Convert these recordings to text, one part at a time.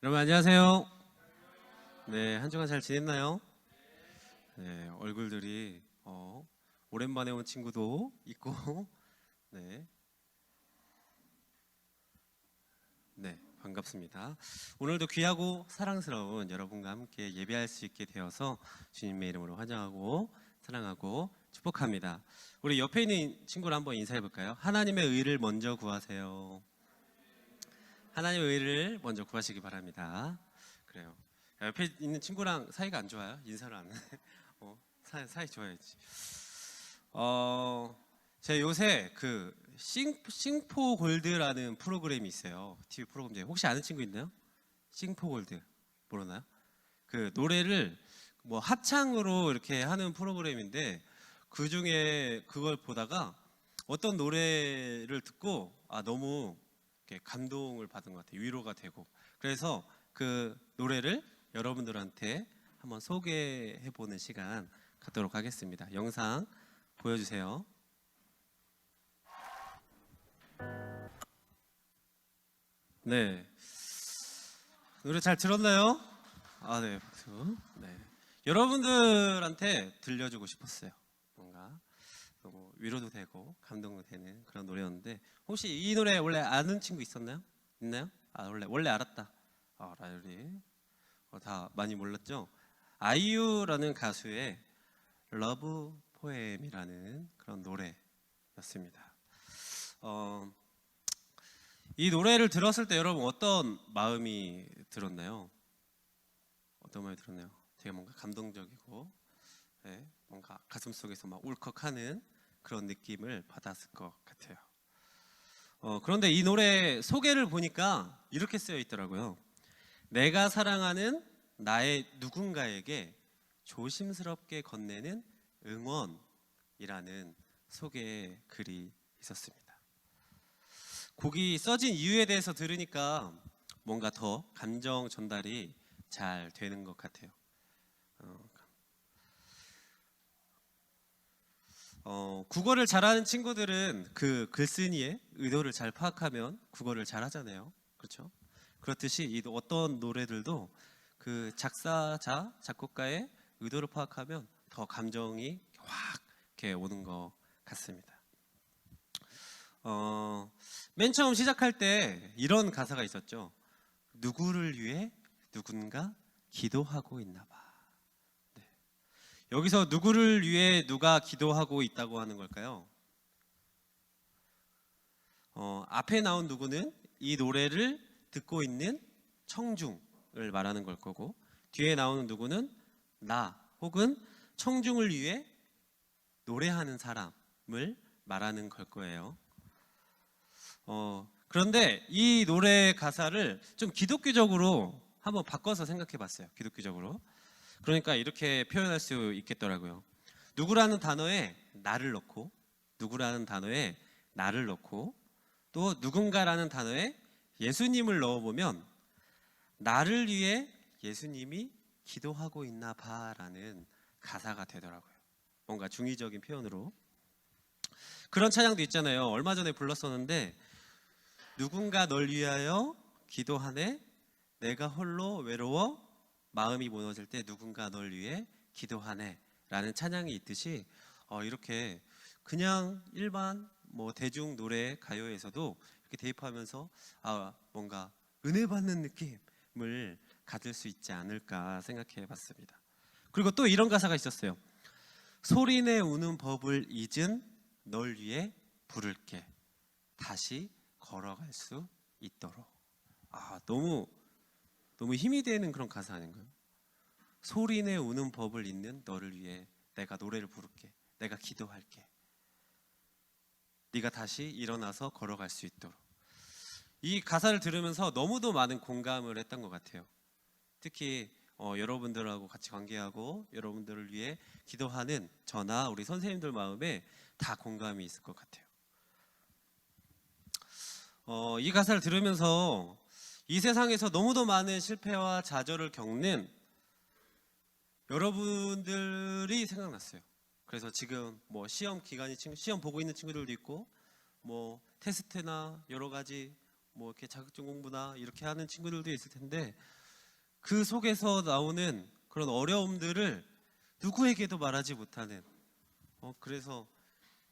여러분 안녕하세요. 네, 한 주간 잘 지냈나요? 네, 얼굴들이 오랜만에 온 친구도 있고, 네, 네, 반갑습니다. 오늘도 귀하고 사랑스러운 여러분과 함께 예배할 수 있게 되어서 주님의 이름으로 환영하고 사랑하고 축복합니다. 우리 옆에 있는 친구를 한번 인사해 볼까요? 하나님의 의를 먼저 구하세요. 하나님의 의를 먼저 구하시기 바랍니다. 그래요. 옆에 있는 친구랑 사이가 안 좋아요? 인사를 안 해. 사이 좋아야지. 어, 제가 요새 그 싱포 골드라는 프로그램이 있어요. TV 프로그램 중에 혹시 아는 친구 있나요? 싱포 골드 모르나요? 그 노래를 뭐 합창으로 이렇게 하는 프로그램인데 그 중에 그걸 보다가 어떤 노래를 듣고 너무 이렇게 감동을 받은 것 같아요. 위로가 되고. 그래서 그 노래를 여러분들한테 한번 소개해 보는 시간 갖도록 하겠습니다. 영상 보여주세요. 네, 노래 잘 들었나요? 네, 박수. 네, 여러분들한테 들려주고 싶었어요. 뭔가 너무 위로도 되고 감동도 되는 그런 노래였는데 혹시 이 노래 원래 아는 친구 있었나요? 있나요? 원래 알았다. 라이리 다 많이 몰랐죠? 아이유라는 가수의 러브 포엠이라는 그런 노래였습니다. 어, 이 노래를 들었을 때 여러분 어떤 마음이 들었나요? 어떤 마음이 들었나요? 되게 뭔가 감동적이고 네, 뭔가 가슴속에서 막 울컥하는 그런 느낌을 받았을 것 같아요. 그런데 이 노래 소개를 보니까 이렇게 쓰여 있더라고요. 내가 사랑하는 나의 누군가에게 조심스럽게 건네는 응원이라는 소개 글이 있었습니다. 곡이 써진 이유에 대해서 들으니까 뭔가 더 감정 전달이 잘 되는 것 같아요. 국어를 잘하는 친구들은 그 글쓴이의 의도를 잘 파악하면 국어를 잘하잖아요. 그렇죠? 그렇듯이 이 어떤 노래들도 그 작사자, 작곡가의 의도를 파악하면 더 감정이 확 이렇게 오는 것 같습니다. 맨 처음 시작할 때 이런 가사가 있었죠. 누구를 위해 누군가 기도하고 있나 봐. 네. 여기서 누구를 위해 누가 기도하고 있다고 하는 걸까요? 앞에 나온 누구는 이 노래를 듣고 있는 청중을 말하는 걸 거고 뒤에 나오는 누구는 나 혹은 청중을 위해 노래하는 사람을 말하는 걸 거예요. 그런데 이 노래 가사를 좀 기독교적으로 한번 바꿔서 생각해 봤어요. 기독교적으로. 그러니까 이렇게 표현할 수 있겠더라고요. 누구라는 단어에 나를 넣고 누구라는 단어에 나를 넣고 또 누군가라는 단어에 예수님을 넣어보면 나를 위해 예수님이 기도하고 있나 봐라는 가사가 되더라고요. 뭔가 중의적인 표현으로. 그런 찬양도 있잖아요. 얼마 전에 불렀었는데 누군가 널 위하여 기도하네 내가 홀로 외로워 마음이 무너질 때 누군가 널 위해 기도하네 라는 찬양이 있듯이 이렇게 그냥 일반 뭐 대중 노래 가요에서도 이렇게 대입하면서 뭔가 은혜 받는 느낌을 가질 수 있지 않을까 생각해 봤습니다. 그리고 또 이런 가사가 있었어요. 소리내 우는 법을 잊은 널 위해 부를게 다시 걸어갈 수 있도록. 너무 힘이 되는 그런 가사 아닌가요? 소리내 우는 법을 잊는 너를 위해 내가 노래를 부를게. 내가 기도할게. 네가 다시 일어나서 걸어갈 수 있도록. 이 가사를 들으면서 너무도 많은 공감을 했던 것 같아요. 특히 여러분들하고 같이 관계하고 여러분들을 위해 기도하는 저나 우리 선생님들 마음에 다 공감이 있을 것 같아요. 이 가사를 들으면서 이 세상에서 너무도 많은 실패와 좌절을 겪는 여러분들이 생각났어요. 그래서 지금 뭐 시험 기간이 시험 보고 있는 친구들도 있고 뭐 테스트나 여러 가지 뭐 이렇게 자격증 공부나 이렇게 하는 친구들도 있을 텐데 그 속에서 나오는 그런 어려움들을 누구에게도 말하지 못하는 그래서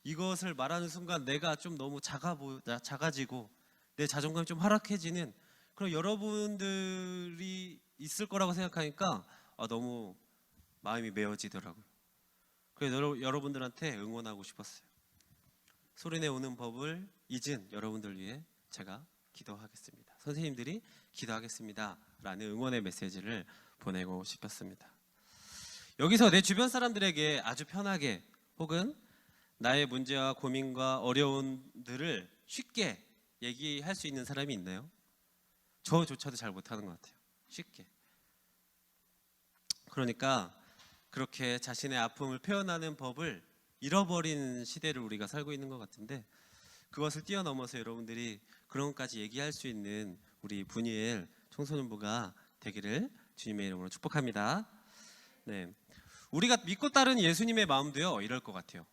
이것을 말하는 순간 내가 좀 너무 작아지고 내 자존감이 좀 하락해지는 그런 여러분들이 있을 거라고 생각하니까 너무 마음이 메어지더라고요. 그래서 여러분들한테 응원하고 싶었어요. 소리내 오는 법을 잊은 여러분들 위해 제가 기도하겠습니다. 선생님들이 기도하겠습니다 라는 응원의 메시지를 보내고 싶었습니다. 여기서 내 주변 사람들에게 아주 편하게 혹은 나의 문제와 고민과 어려움들을 쉽게 얘기할 수 있는 사람이 있나요? 저조차도 잘 못하는 것 같아요. 쉽게. 그러니까 그렇게 자신의 아픔을 표현하는 법을 잃어버린 시대를 우리가 살고 있는 것 같은데 그것을 뛰어넘어서 여러분들이 그런 것까지 얘기할 수 있는 우리 분이엘 청소년부가 되기를 주님의 이름으로 축복합니다. 네, 우리가 믿고 따르는 예수님의 마음도요 이럴 것 같아요.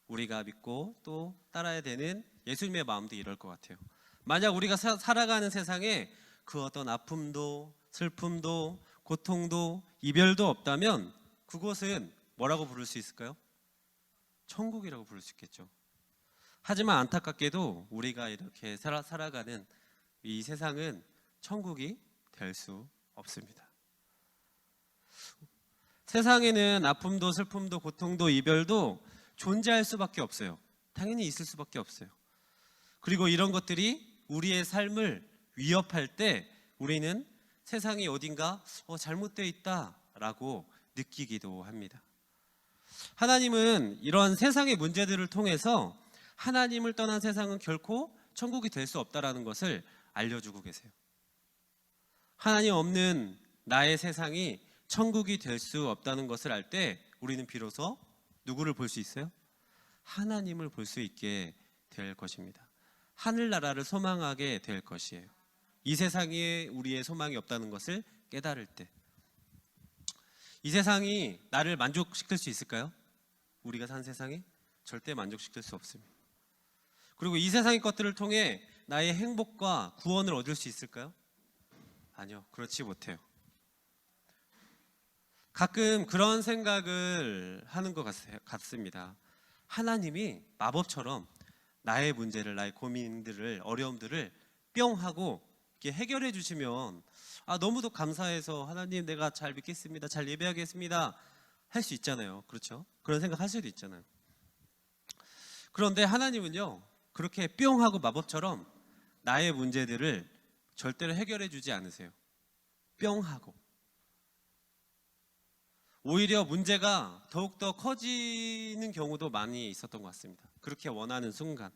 우리가 믿고 또 따라야 되는 예수님의 마음도 이럴 것 같아요. 만약 우리가 살아가는 세상에 그 어떤 아픔도 슬픔도 고통도 이별도 없다면 그곳은 뭐라고 부를 수 있을까요? 천국이라고 부를 수 있겠죠. 하지만 안타깝게도 우리가 이렇게 살아가는 이 세상은 천국이 될 수 없습니다. 세상에는 아픔도 슬픔도 고통도 이별도 존재할 수밖에 없어요. 당연히 있을 수밖에 없어요. 그리고 이런 것들이 우리의 삶을 위협할 때 우리는 세상이 어딘가 잘못되어 있다라고 느끼기도 합니다. 하나님은 이런 세상의 문제들을 통해서 하나님을 떠난 세상은 결코 천국이 될 수 없다라는 것을 알려주고 계세요. 하나님 없는 나의 세상이 천국이 될 수 없다는 것을 알 때 우리는 비로소 누구를 볼 수 있어요? 하나님을 볼 수 있게 될 것입니다. 하늘나라를 소망하게 될 것이에요. 이 세상에 우리의 소망이 없다는 것을 깨달을 때 이 세상이 나를 만족시킬 수 있을까요? 우리가 산 세상이 절대 만족시킬 수 없습니다. 그리고 이 세상의 것들을 통해 나의 행복과 구원을 얻을 수 있을까요? 아니요, 그렇지 못해요. 가끔 그런 생각을 하는 것 같습니다. 하나님이 마법처럼 나의 문제를, 나의 고민들을, 어려움들을 뿅 하고 이렇게 해결해 주시면 너무도 감사해서 하나님 내가 잘 믿겠습니다, 잘 예배하겠습니다 할 수 있잖아요. 그렇죠? 그런 생각 할 수도 있잖아요. 그런데 하나님은요 그렇게 뿅 하고 마법처럼 나의 문제들을 절대로 해결해 주지 않으세요. 뿅 하고 오히려 문제가 더욱더 커지는 경우도 많이 있었던 것 같습니다. 그렇게 원하는 순간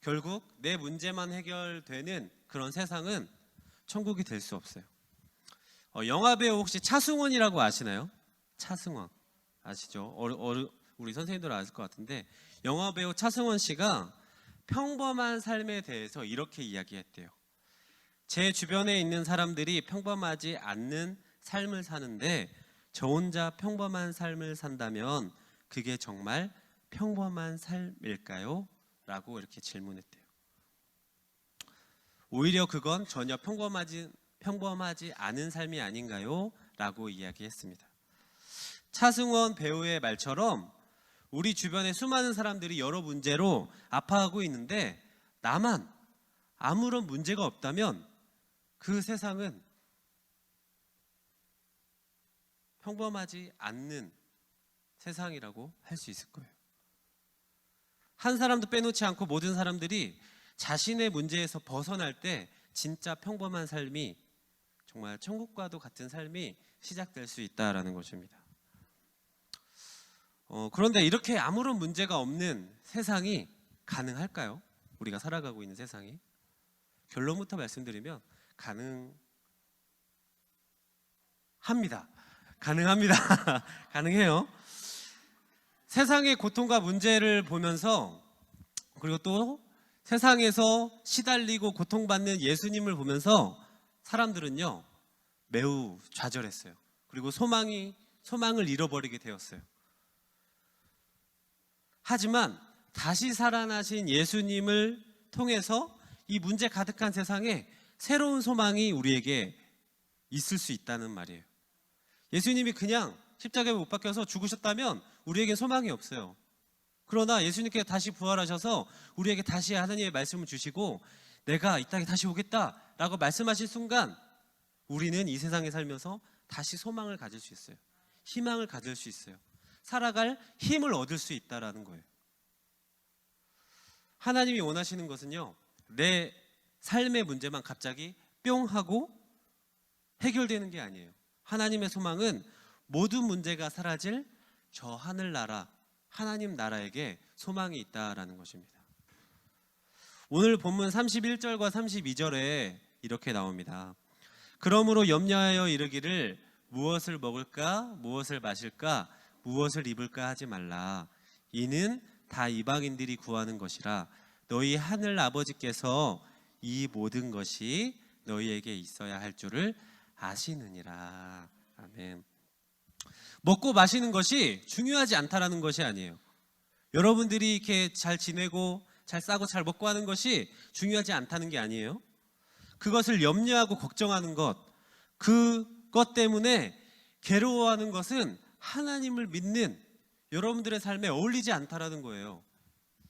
결국 내 문제만 해결되는 그런 세상은 천국이 될 수 없어요. 영화배우 혹시 차승원이라고 아시나요? 차승원 아시죠? 우리 선생님들 아실 것 같은데 영화배우 차승원 씨가 평범한 삶에 대해서 이렇게 이야기했대요. 제 주변에 있는 사람들이 평범하지 않는 삶을 사는데 저 혼자 평범한 삶을 산다면 그게 정말 평범한 삶일까요? 라고 이렇게 질문했대요. 오히려 그건 전혀 평범하지 않은 삶이 아닌가요? 라고 이야기했습니다. 차승원 배우의 말처럼 우리 주변에 수많은 사람들이 여러 문제로 아파하고 있는데 나만 아무런 문제가 없다면 그 세상은 평범하지 않는 세상이라고 할 수 있을 거예요. 한 사람도 빼놓지 않고 모든 사람들이 자신의 문제에서 벗어날 때 진짜 평범한 삶이 정말 천국과도 같은 삶이 시작될 수 있다라는 것입니다. 그런데 이렇게 아무런 문제가 없는 세상이 가능할까요? 우리가 살아가고 있는 세상이? 결론부터 말씀드리면 가능합니다. 가능해요. 세상의 고통과 문제를 보면서 그리고 또 세상에서 시달리고 고통받는 예수님을 보면서 사람들은요 매우 좌절했어요. 그리고 소망을 잃어버리게 되었어요. 하지만 다시 살아나신 예수님을 통해서 이 문제 가득한 세상에 새로운 소망이 우리에게 있을 수 있다는 말이에요. 예수님이 그냥 십자가에 못 박혀서 죽으셨다면 우리에게 소망이 없어요. 그러나 예수님께서 다시 부활하셔서 우리에게 다시 하나님의 말씀을 주시고 내가 이 땅에 다시 오겠다라고 말씀하신 순간 우리는 이 세상에 살면서 다시 소망을 가질 수 있어요. 희망을 가질 수 있어요. 살아갈 힘을 얻을 수 있다라는 거예요. 하나님이 원하시는 것은요, 내 삶의 문제만 갑자기 뿅 하고 해결되는 게 아니에요. 하나님의 소망은 모든 문제가 사라질 저 하늘나라, 하나님 나라에게 소망이 있다라는 것입니다. 오늘 본문 31절과 32절에 이렇게 나옵니다. 그러므로 염려하여 이르기를 무엇을 먹을까, 무엇을 마실까, 무엇을 입을까 하지 말라. 이는 다 이방인들이 구하는 것이라. 너희 하늘 아버지께서 이 모든 것이 너희에게 있어야 할 줄을 아시느니라. 아멘. 먹고 마시는 것이 중요하지 않다라는 것이 아니에요. 여러분들이 이렇게 잘 지내고 잘 싸고 잘 먹고 하는 것이 중요하지 않다는 게 아니에요. 그것을 염려하고 걱정하는 것, 그것 때문에 괴로워하는 것은 하나님을 믿는 여러분들의 삶에 어울리지 않다라는 거예요.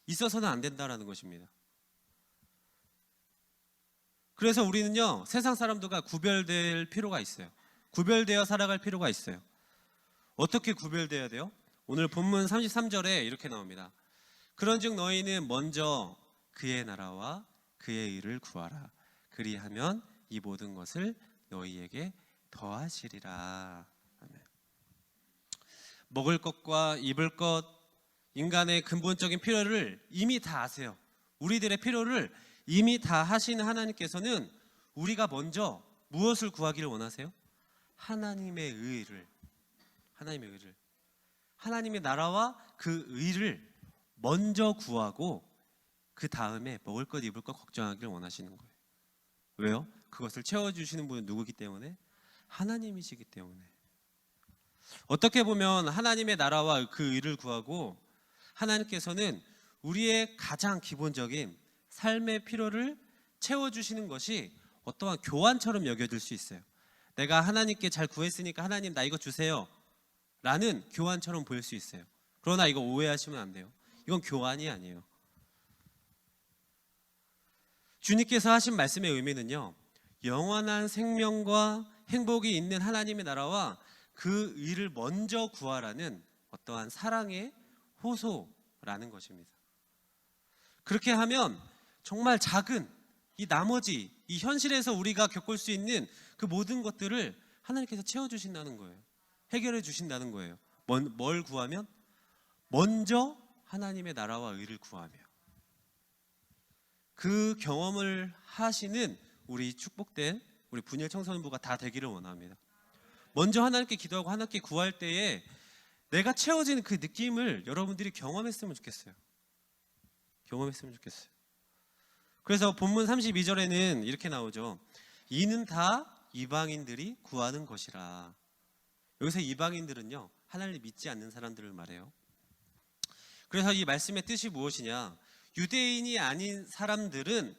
있어서는 안 된다라는 것입니다. 그래서 우리는요, 세상 사람들과 구별될 필요가 있어요. 구별되어 살아갈 필요가 있어요. 어떻게 구별되어야 돼요? 오늘 본문 33절에 이렇게 나옵니다. 그런즉 너희는 먼저 그의 나라와 그의 의를 구하라. 그리하면 이 모든 것을 너희에게 더하시리라. 아멘. 먹을 것과 입을 것, 인간의 근본적인 필요를 이미 다 아세요. 우리들의 필요를 이미 다 하시는 하나님께서는 우리가 먼저 무엇을 구하기를 원하세요? 하나님의 의를, 하나님의 나라와 그 의를 먼저 구하고 그 다음에 먹을 것 입을 것 걱정하기를 원하시는 거예요. 왜요? 그것을 채워주시는 분은 누구기 때문에? 하나님이시기 때문에. 어떻게 보면 하나님의 나라와 그 의를 구하고 하나님께서는 우리의 가장 기본적인 삶의 필요를 채워주시는 것이 어떠한 교환처럼 여겨질 수 있어요. 내가 하나님께 잘 구했으니까 하나님 나 이거 주세요 라는 교환처럼 보일 수 있어요. 그러나 이거 오해하시면 안 돼요. 이건 교환이 아니에요. 주님께서 하신 말씀의 의미는요, 영원한 생명과 행복이 있는 하나님의 나라와 그 의를 먼저 구하라는 어떠한 사랑의 호소라는 것입니다. 그렇게 하면 정말 작은 이 나머지 이 현실에서 우리가 겪을 수 있는 그 모든 것들을 하나님께서 채워주신다는 거예요. 해결해 주신다는 거예요. 뭘 구하면? 먼저 하나님의 나라와 의를 구하며. 그 경험을 하시는 우리 축복된 우리 분열 청소년부가 다 되기를 원합니다. 먼저 하나님께 기도하고 하나님께 구할 때에 내가 채워지는 그 느낌을 여러분들이 경험했으면 좋겠어요. 경험했으면 좋겠어요. 그래서 본문 32절에는 이렇게 나오죠. 이는 다 이방인들이 구하는 것이라. 여기서 이방인들은요, 하나님을 믿지 않는 사람들을 말해요. 그래서 이 말씀의 뜻이 무엇이냐? 유대인이 아닌 사람들을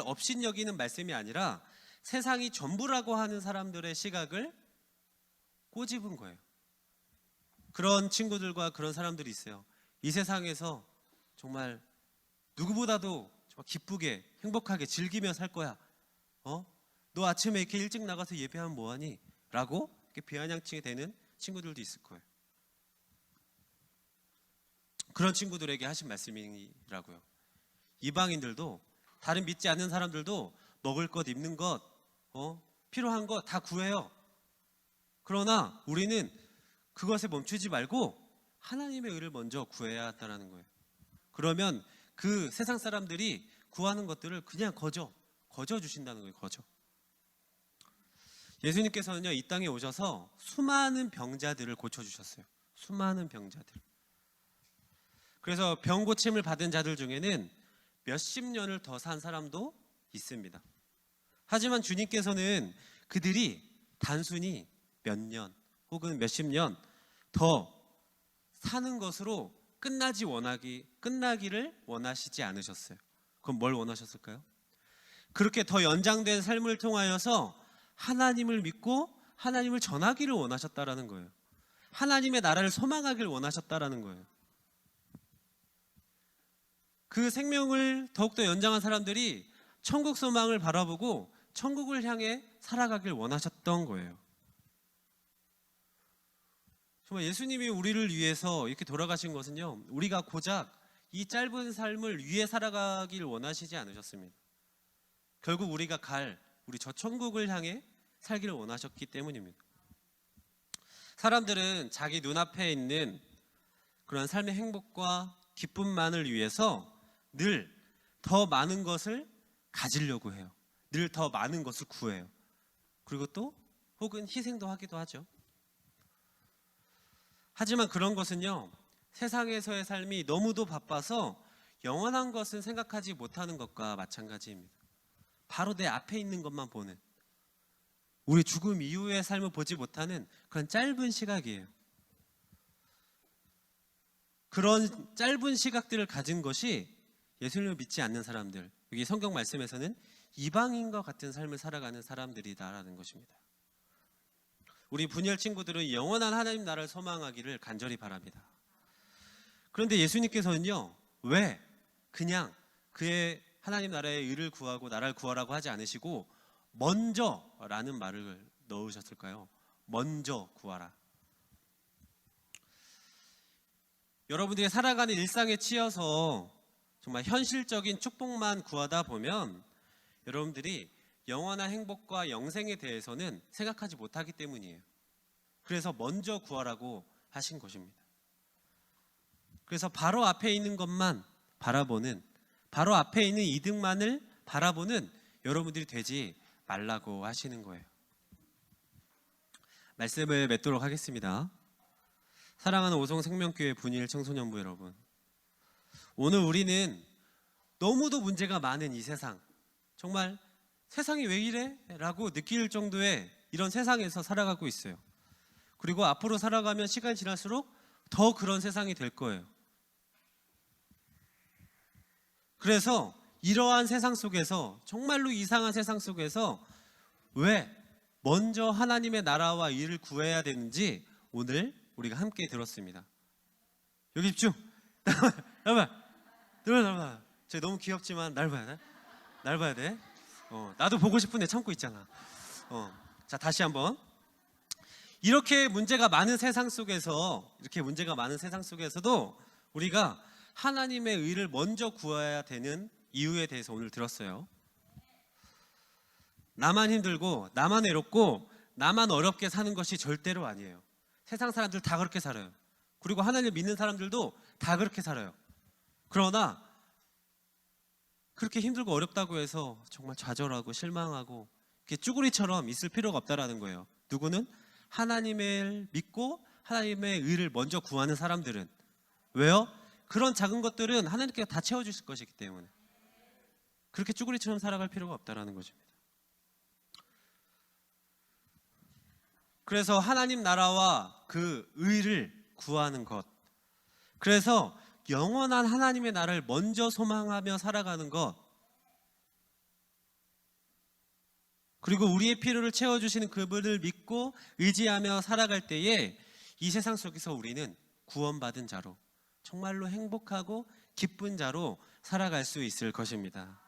업신여기는 말씀이 아니라 세상이 전부라고 하는 사람들의 시각을 꼬집은 거예요. 그런 친구들과 그런 사람들이 있어요. 이 세상에서 정말 누구보다도 정말 기쁘게 행복하게 즐기며 살 거야. 너 아침에 이렇게 일찍 나가서 예배하면 뭐하니? 라고 이렇게 비아냥칭이 되는 친구들도 있을 거예요. 그런 친구들에게 하신 말씀이라고요. 이방인들도 다른 믿지 않는 사람들도 먹을 것, 입는 것, 필요한 것 다 구해요. 그러나 우리는 그것에 멈추지 말고 하나님의 의를 먼저 구해야 한다는 거예요. 그러면 그 세상 사람들이 구하는 것들을 그냥 거저 주신다는 거예요. 거저. 예수님께서는요, 이 땅에 오셔서 수많은 병자들을 고쳐주셨어요. 수많은 병자들. 그래서 병 고침을 받은 자들 중에는 몇십 년을 더 산 사람도 있습니다. 하지만 주님께서는 그들이 단순히 몇 년 혹은 몇십 년 더 사는 것으로 끝나기를 원하시지 않으셨어요. 그럼 뭘 원하셨을까요? 그렇게 더 연장된 삶을 통하여서 하나님을 믿고 하나님을 전하기를 원하셨다라는 거예요. 하나님의 나라를 소망하기를 원하셨다라는 거예요. 그 생명을 더욱더 연장한 사람들이 천국 소망을 바라보고 천국을 향해 살아가길 원하셨던 거예요. 정말 예수님이 우리를 위해서 이렇게 돌아가신 것은요, 우리가 고작 이 짧은 삶을 위해 살아가길 원하시지 않으셨습니다. 결국 우리가 우리 저 천국을 향해 살기를 원하셨기 때문입니다. 사람들은 자기 눈앞에 있는 그런 삶의 행복과 기쁨만을 위해서 늘 더 많은 것을 가지려고 해요. 늘 더 많은 것을 구해요. 그리고 또 혹은 희생도 하기도 하죠. 하지만 그런 것은요, 세상에서의 삶이 너무도 바빠서 영원한 것은 생각하지 못하는 것과 마찬가지입니다. 바로 내 앞에 있는 것만 보는, 우리 죽음 이후의 삶을 보지 못하는 그런 짧은 시각이에요. 그런 짧은 시각들을 가진 것이 예수님을 믿지 않는 사람들, 여기 성경 말씀에서는 이방인과 같은 삶을 살아가는 사람들이다라는 것입니다. 우리 분열 친구들은 영원한 하나님 나라를 소망하기를 간절히 바랍니다. 그런데 예수님께서는요, 왜 그냥 그의 하나님 나라의 의를 구하고 나라를 구하라고 하지 않으시고 먼저라는 말을 넣으셨을까요? 먼저 구하라. 여러분들이 살아가는 일상에 치여서 정말 현실적인 축복만 구하다 보면 여러분들이 영원한 행복과 영생에 대해서는 생각하지 못하기 때문이에요. 그래서 먼저 구하라고 하신 것입니다. 그래서 바로 앞에 있는 것만 바라보는, 바로 앞에 있는 이득만을 바라보는 여러분들이 되지 말라고 하시는 거예요. 말씀을 맺도록 하겠습니다. 사랑하는 오송생명교회 분일 청소년부 여러분, 오늘 우리는 너무도 문제가 많은 이 세상, 정말 세상이 왜 이래? 라고 느낄 정도의 이런 세상에서 살아가고 있어요. 그리고 앞으로 살아가면 시간이 지날수록 더 그런 세상이 될 거예요. 그래서 이러한 세상 속에서, 정말로 이상한 세상 속에서 왜 먼저 하나님의 나라와 일을 구해야 되는지 오늘 우리가 함께 들었습니다. 여기 집중. 날 봐. 쟤 너무 귀엽지만 날 봐야 돼. 날 봐야 돼. 나도 보고 싶은데 참고 있잖아. 자, 다시 한번. 이렇게 문제가 많은 세상 속에서도 우리가 하나님의 의를 먼저 구해야 되는 이유에 대해서 오늘 들었어요. 나만 힘들고 나만 외롭고 나만 어렵게 사는 것이 절대로 아니에요. 세상 사람들 다 그렇게 살아요. 그리고 하나님을 믿는 사람들도 다 그렇게 살아요. 그러나 그렇게 힘들고 어렵다고 해서 정말 좌절하고 실망하고 이렇게 쭈구리처럼 있을 필요가 없다라는 거예요. 누구는 하나님을 믿고 하나님의 의를 먼저 구하는 사람들은. 왜요? 그런 작은 것들은 하나님께서 다 채워주실 것이기 때문에. 그렇게 쭈구리처럼 살아갈 필요가 없다라는 것입니다. 그래서 하나님 나라와 그 의를 구하는 것, 그래서 영원한 하나님의 나라를 먼저 소망하며 살아가는 것, 그리고 우리의 필요를 채워주시는 그분을 믿고 의지하며 살아갈 때에 이 세상 속에서 우리는 구원받은 자로, 정말로 행복하고 기쁜 자로 살아갈 수 있을 것입니다.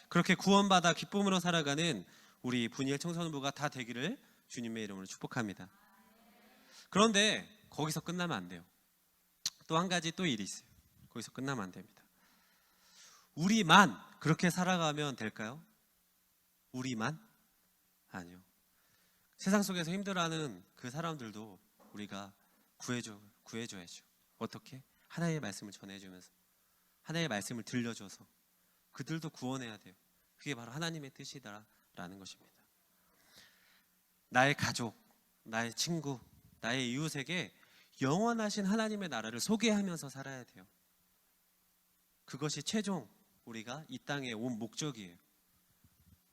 그렇게 구원받아 기쁨으로 살아가는 우리 분일 청소년부가 다 되기를 주님의 이름으로 축복합니다. 그런데 거기서 끝나면 안 돼요. 또 한 가지 또 일이 있어요. 거기서 끝나면 안 됩니다. 우리만 그렇게 살아가면 될까요? 우리만? 아니요. 세상 속에서 힘들어하는 그 사람들도 우리가 구해줘야죠. 어떻게? 하나님의 말씀을 전해주면서, 하나님의 말씀을 들려줘서 그들도 구원해야 돼요. 그게 바로 하나님의 뜻이다라는 것입니다. 나의 가족, 나의 친구, 나의 이웃에게 영원하신 하나님의 나라를 소개하면서 살아야 돼요. 그것이 최종 우리가 이 땅에 온 목적이에요.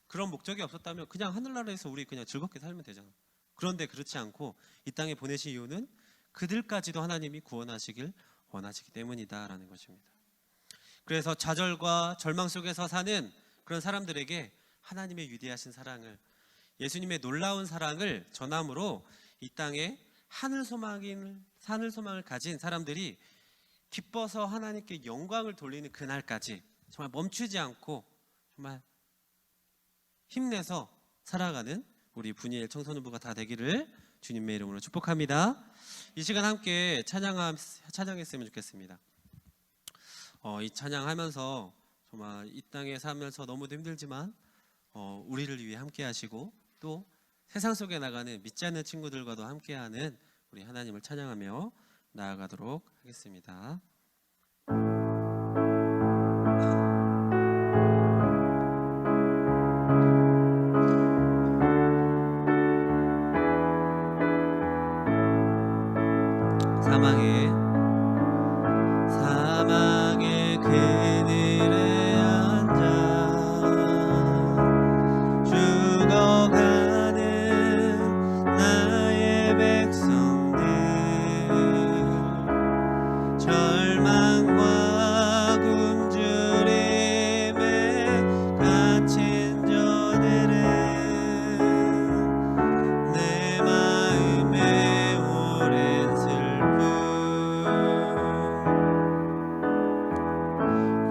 그런 목적이 없었다면 그냥 하늘나라에서 우리 그냥 즐겁게 살면 되잖아. 그런데 그렇지 않고 이 땅에 보내신 이유는 그들까지도 하나님이 구원하시길 원하시기 때문이다라는 것입니다. 그래서 좌절과 절망 속에서 사는 그런 사람들에게 하나님의 위대하신 사랑을, 예수님의 놀라운 사랑을 전함으로 이 땅에 하늘 소망을 가진 사람들이 기뻐서 하나님께 영광을 돌리는 그날까지 정말 멈추지 않고 정말 힘내서 살아가는 우리 분이엘 청소년부가 다 되기를 주님의 이름으로 축복합니다. 이 시간 함께 찬양했으면 좋겠습니다. 이 찬양하면서 정말 이 땅에 살면서 너무도 힘들지만 우리를 위해 함께 하시고 또 세상 속에 나가는 믿지 않는 친구들과도 함께하는 우리 하나님을 찬양하며 나아가도록 하겠습니다. 사망의 그늘에 앉아 죽어가는 나의 백성들, 절망과 굶주림에 갇힌 저들은 내 마음에 오랜 슬픔,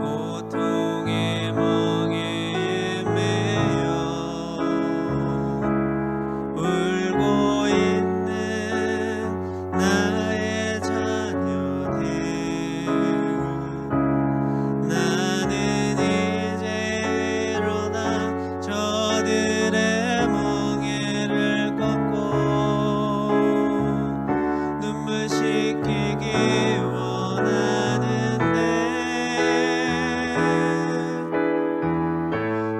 고통의 멍에에 매여 울고 있는 나의 자녀들, 나는 이제 일어나 저들의 멍에를 꺾고 눈물 씻기기 원하는데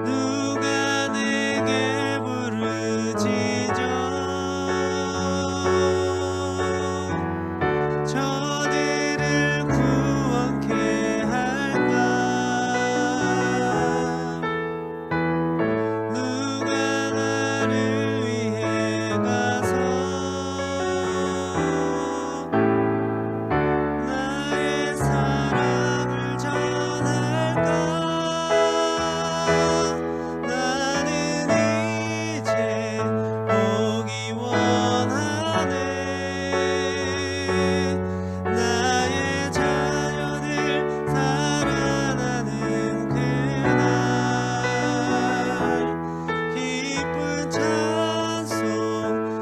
누가 내게 부르짖어 저들을 구원케 할까? 누가 나를 위해 가서 나의 사랑을 전할까? 나는 이제 오기 원하네. 나의 자녀들 살아나는 그날 기쁜 찬송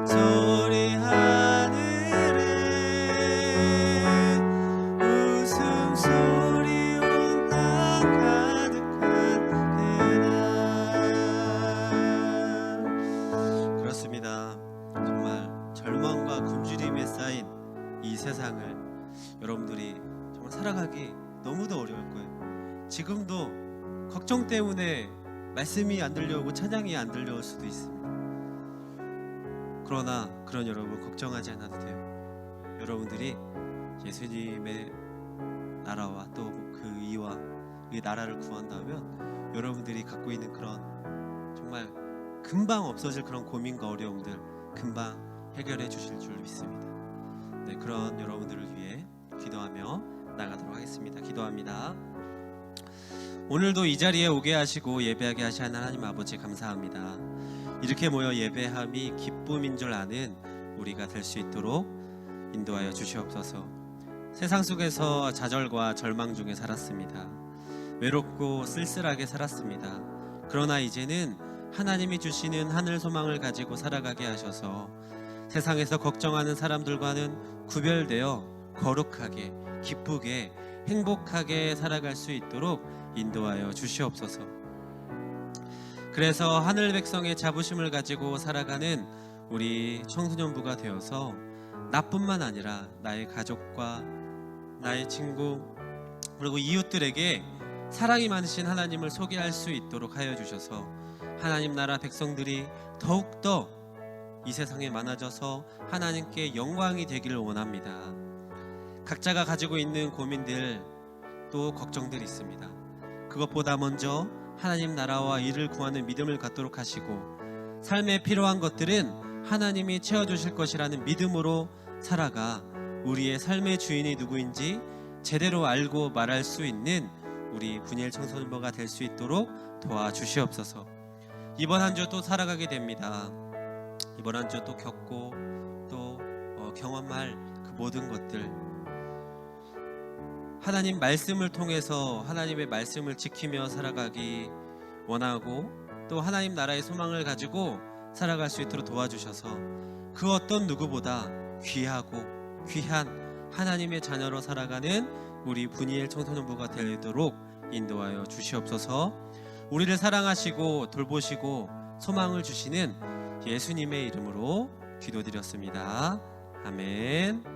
소리 하늘에 웃음소리 온 땅 가득한 그날. 그렇습니다. 정말 절망과 굶주림에 쌓인 이 세상을 여러분들이 정말 살아가기 너무도 어려울 거예요. 지금도 걱정 때문에 말씀이 안 들려오고 찬양이 안 들려올 수도 있습니다. 그러나 그런 여러분 걱정하지 않아도 돼요. 여러분들이 예수님의 나라와 또 그 의와 그 나라를 구한다면 여러분들이 갖고 있는 그런 정말 금방 없어질 그런 고민과 어려움들 금방 해결해 주실 줄 믿습니다. 네, 그런 여러분들을 위해 기도하며 나가도록 하겠습니다. 기도합니다. 오늘도 이 자리에 오게 하시고 예배하게 하신 하나님 아버지 감사합니다. 이렇게 모여 예배함이 기쁨인 줄 아는 우리가 될 수 있도록 인도하여 주시옵소서. 세상 속에서 좌절과 절망 중에 살았습니다. 외롭고 쓸쓸하게 살았습니다. 그러나 이제는 하나님이 주시는 하늘 소망을 가지고 살아가게 하셔서 세상에서 걱정하는 사람들과는 구별되어 거룩하게, 기쁘게, 행복하게 살아갈 수 있도록 인도하여 주시옵소서. 그래서 하늘 백성의 자부심을 가지고 살아가는 우리 청소년부가 되어서 나뿐만 아니라 나의 가족과 나의 친구 그리고 이웃들에게 사랑이 많으신 하나님을 소개할 수 있도록 하여 주셔서 하나님 나라 백성들이 더욱더 이 세상에 많아져서 하나님께 영광이 되기를 원합니다. 각자가 가지고 있는 고민들 또 걱정들이 있습니다. 그것보다 먼저 하나님 나라와 이를 구하는 믿음을 갖도록 하시고 삶에 필요한 것들은 하나님이 채워주실 것이라는 믿음으로 살아가 우리의 삶의 주인이 누구인지 제대로 알고 말할 수 있는 우리 분이엘 청소년부가 될 수 있도록 도와주시옵소서. 이번 한 주 또 살아가게 됩니다. 이번 한 주 또 겪고 또 경험할 그 모든 것들, 하나님 말씀을 통해서 하나님의 말씀을 지키며 살아가기 원하고 또 하나님 나라의 소망을 가지고 살아갈 수 있도록 도와주셔서 그 어떤 누구보다 귀하고 귀한 하나님의 자녀로 살아가는 우리 분이엘 청소년부가 되도록 인도하여 주시옵소서. 우리를 사랑하시고 돌보시고 소망을 주시는 예수님의 이름으로 기도드렸습니다. 아멘.